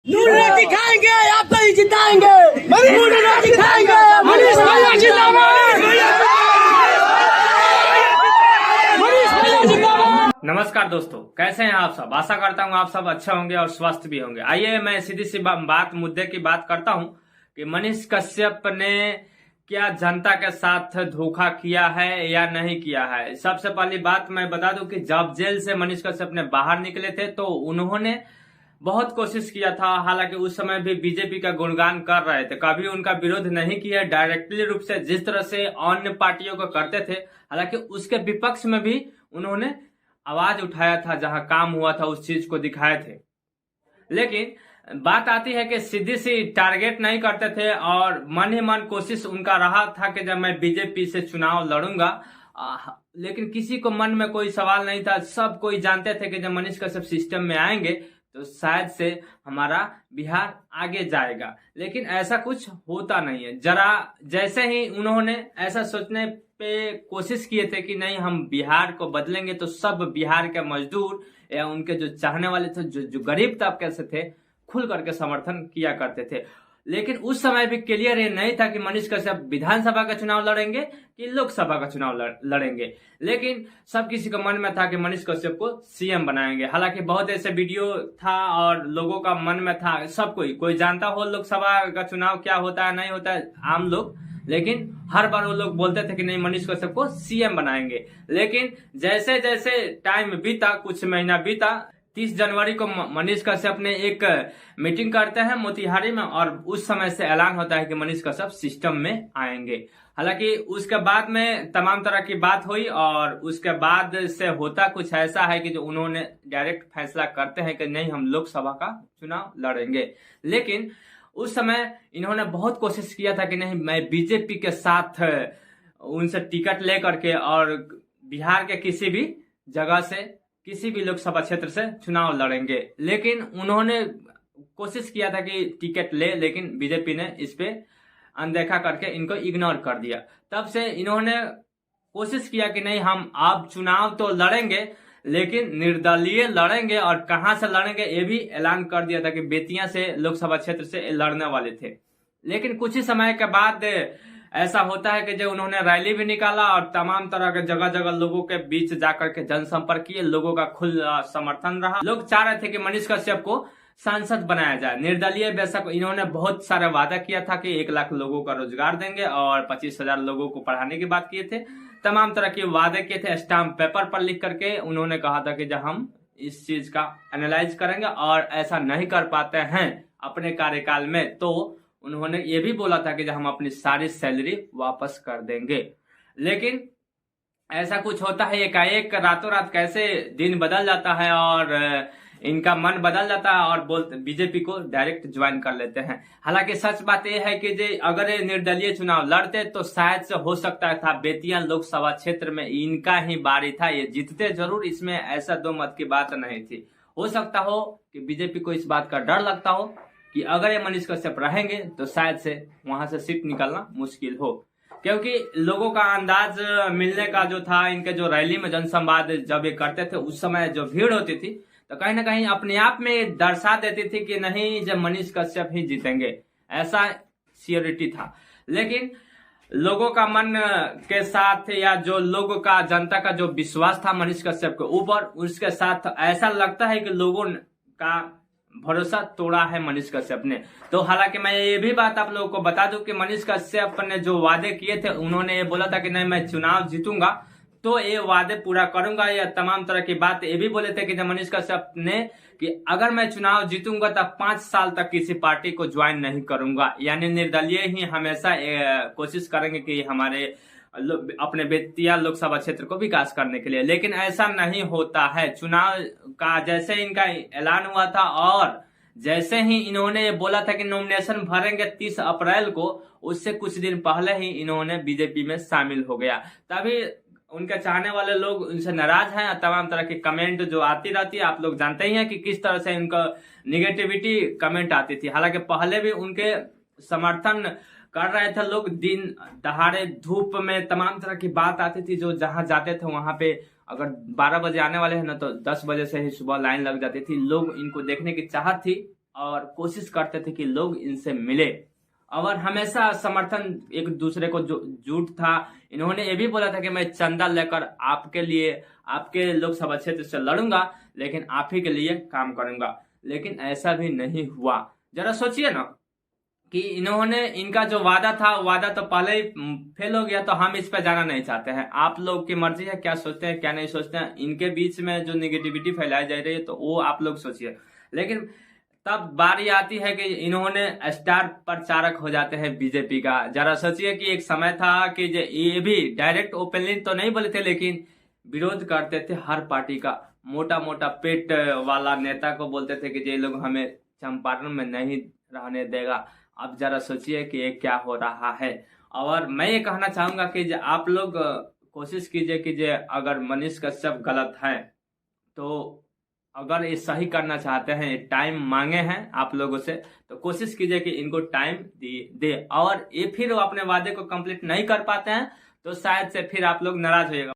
नूरे दिखाएंगे आप तो ही जिताएंगे। नूरे दिखाएंगे मनीष भैया जिंदाबाद। मनीष भैया जिंदाबाद। नमस्कार दोस्तों, कैसे हैं आप सब। आशा करता हूं आप सब अच्छे होंगे और स्वस्थ भी होंगे। आइए मैं सीधी सी मुद्दे की बात करता हूं कि मनीष कश्यप ने क्या जनता के साथ धोखा किया है या नहीं किया है। सबसे पहली बात मैं बता दूं कि जब जेल से मनीष कश्यप ने बाहर निकले थे तो उन्होंने बहुत कोशिश किया था। हालांकि उस समय भी बीजेपी का गुणगान कर रहे थे, कभी उनका विरोध नहीं किया डायरेक्टली रूप से जिस तरह से अन्य पार्टियों को करते थे। हालांकि उसके विपक्ष में भी उन्होंने आवाज उठाया था, जहां काम हुआ था उस चीज को दिखाए थे। लेकिन बात आती है कि सीधी सी टारगेट नहीं करते थे और मन ही मन कोशिश उनका रहा था कि जब मैं बीजेपी से चुनाव लड़ूंगा। लेकिन किसी को मन में कोई सवाल नहीं था, सब कोई जानते थे कि जब मनीष कश्यप सिस्टम में आएंगे तो शायद से हमारा बिहार आगे जाएगा। लेकिन ऐसा कुछ होता नहीं है। जरा जैसे ही उन्होंने ऐसा सोचने पे कोशिश किए थे कि नहीं हम बिहार को बदलेंगे तो सब बिहार के मजदूर या उनके जो चाहने वाले थे, जो गरीब तबके से थे, खुल करके समर्थन किया करते थे। लेकिन उस समय भी क्लियर ये नहीं था कि मनीष कश्यप विधानसभा का चुनाव लड़ेंगे कि लोकसभा का चुनाव लड़ेंगे। लेकिन सब किसी के मन में था कि मनीष कश्यप को सीएम बनाएंगे। हालांकि बहुत ऐसे वीडियो था और लोगों का मन में था, सब कोई जानता हो लोकसभा का चुनाव क्या होता है नहीं होता है, आम लोग। लेकिन हर बार वो लोग बोलते थे कि नहीं मनीष कश्यप को सीएम बनाएंगे। लेकिन जैसे जैसे टाइम बीता, कुछ महीना बीता, 30 जनवरी को मनीष कश्यप ने एक मीटिंग करते हैं मोतिहारी में और उस समय से ऐलान होता है कि मनीष कश्यप सिस्टम में आएंगे। हालांकि उसके बाद में तमाम तरह की बात हुई और उसके बाद से होता कुछ ऐसा है कि जो उन्होंने डायरेक्ट फैसला करते हैं कि नहीं हम लोकसभा का चुनाव लड़ेंगे। लेकिन उस समय इन्होंने बहुत कोशिश किया था कि नहीं मैं बीजेपी के साथ उनसे टिकट लेकर के और बिहार के किसी भी जगह से किसी भी लोकसभा क्षेत्र से चुनाव लड़ेंगे। लेकिन उन्होंने कोशिश किया था कि टिकट ले, लेकिन बीजेपी ने इस पे अनदेखा करके इनको इग्नोर कर दिया। तब से इन्होंने कोशिश किया कि नहीं हम अब चुनाव तो लड़ेंगे लेकिन निर्दलीय लड़ेंगे और कहां से लड़ेंगे ये भी ऐलान कर दिया था कि बेतिया से लोकसभा क्षेत्र से लड़ने वाले थे। लेकिन कुछ ही समय के बाद ऐसा होता है कि जो उन्होंने रैली भी निकाला और तमाम तरह के जगह जगह लोगों के बीच जाकर के जनसंपर्क किए, लोगों का खुला समर्थन रहा। लोग चाह रहे थे कि मनीष कश्यप को सांसद बनाया जाए निर्दलीय। बेशक इन्होंने बहुत सारे वादा किया था कि 1 लाख लोगों का रोजगार देंगे और 25,000 लोगों को पढ़ाने की बात किए थे। तमाम तरह के वादे किए थे, स्टाम्प पेपर पर लिख करके उन्होंने कहा था कि जब हम इस चीज का एनालाइज करेंगे और ऐसा नहीं कर पाते हैं अपने कार्यकाल में तो उन्होंने ये भी बोला था कि जब हम अपनी सारी सैलरी वापस कर देंगे। लेकिन ऐसा कुछ होता है एकाएक, रातों रात कैसे दिन बदल जाता है और इनका मन बदल जाता है और बीजेपी को डायरेक्ट ज्वाइन कर लेते हैं। हालांकि सच बात यह है कि अगर ये निर्दलीय चुनाव लड़ते तो शायद से हो सकता था बेतिया लोकसभा क्षेत्र में इनका ही बारी था, ये जीतते जरूर, इसमें ऐसा दो मत की बात नहीं थी। हो सकता हो कि बीजेपी को इस बात का डर लगता हो कि अगर ये मनीष कश्यप रहेंगे तो शायद से वहां से सीट निकलना मुश्किल हो, क्योंकि लोगों का अंदाज मिलने का जो था, इनके जो रैली में जनसंवाद जब ये करते थे उस समय जो भीड़ होती थी तो कहीं ना कहीं अपने आप में दर्शा देती थी कि नहीं जब मनीष कश्यप ही जीतेंगे, ऐसा सियोरिटी था। लेकिन लोगों का मन के साथ या जो लोगों का जनता का जो विश्वास था मनीष कश्यप के ऊपर, उसके साथ ऐसा लगता है कि लोगों का भरोसा तोड़ा है मनीष कश्यप ने। तो हालांकि मैं ये भी बात आप लोगों को बता दूं कि मनीष कश्यप ने जो वादे किए थे, उन्होंने ये बोला था कि नहीं मैं चुनाव जीतूंगा तो ये वादे पूरा करूंगा, या तमाम तरह की बात ये भी बोले थे कि जब मनीष कश्यप ने कि अगर मैं चुनाव जीतूंगा तब 5 साल तक किसी पार्टी को ज्वाइन नहीं करूंगा, यानी निर्दलीय ही हमेशा कोशिश करेंगे कि हमारे अपने बेतिया लोकसभा क्षेत्र को विकास करने के लिए। लेकिन ऐसा नहीं होता है। चुनाव का जैसे इनका ऐलान हुआ था और जैसे ही इन्होंने ये बोला था कि नॉमिनेशन भरेंगे 30 अप्रैल को, उससे कुछ दिन पहले ही इन्होंने बीजेपी में शामिल हो गया। तभी उनके चाहने वाले लोग उनसे नाराज हैं। तमाम तरह की कमेंट जो आती रहती है, आप लोग जानते ही हैं कि किस तरह से उनका निगेटिविटी कमेंट आती थी। हालांकि पहले भी उनके समर्थन कर रहे थे लोग, दिन दहाड़े धूप में तमाम तरह की बात आती थी, जो जहां जाते थे वहां पे अगर 12 बजे आने वाले हैं ना तो 10 बजे से ही सुबह लाइन लग जाती थी। लोग इनको देखने की चाहत थी और कोशिश करते थे कि लोग इनसे मिले और हमेशा समर्थन एक दूसरे को जुट था। इन्होंने ये भी बोला था कि मैं चंदा लेकर आपके लिए, आपके लोकसभा क्षेत्र से लड़ूंगा, लेकिन आप ही के लिए काम करूंगा, लेकिन ऐसा भी नहीं हुआ। जरा सोचिए ना कि इन्होंने, इनका जो वादा था, वादा तो पहले ही फेल हो गया, तो हम इस पर जाना नहीं चाहते हैं। आप लोग की मर्जी है क्या सोचते हैं क्या नहीं सोचते हैं। इनके बीच में जो निगेटिविटी फैलाई जा रही है तो वो आप लोग सोचिए। लेकिन तब बारी आती है कि इन्होंने स्टार प्रचारक हो जाते हैं बीजेपी का। जरा सोचिए कि एक समय था कि ये भी डायरेक्ट ओपनली तो नहीं बोले थे, लेकिन विरोध करते थे हर पार्टी का। मोटा मोटा पेट वाला नेता को बोलते थे कि ये लोग हमें चंपारण में नहीं रहने देगा। अब जरा सोचिए कि ये क्या हो रहा है। और मैं ये कहना चाहूंगा कि आप लोग कोशिश कीजिए कि अगर मनीष कश्यप गलत है तो अगर ये सही करना चाहते हैं, टाइम मांगे हैं आप लोगों से, तो कोशिश कीजिए कि इनको टाइम दे। और ये फिर वो अपने वादे को कंप्लीट नहीं कर पाते हैं तो शायद से फिर आप लोग नाराज होइएगा।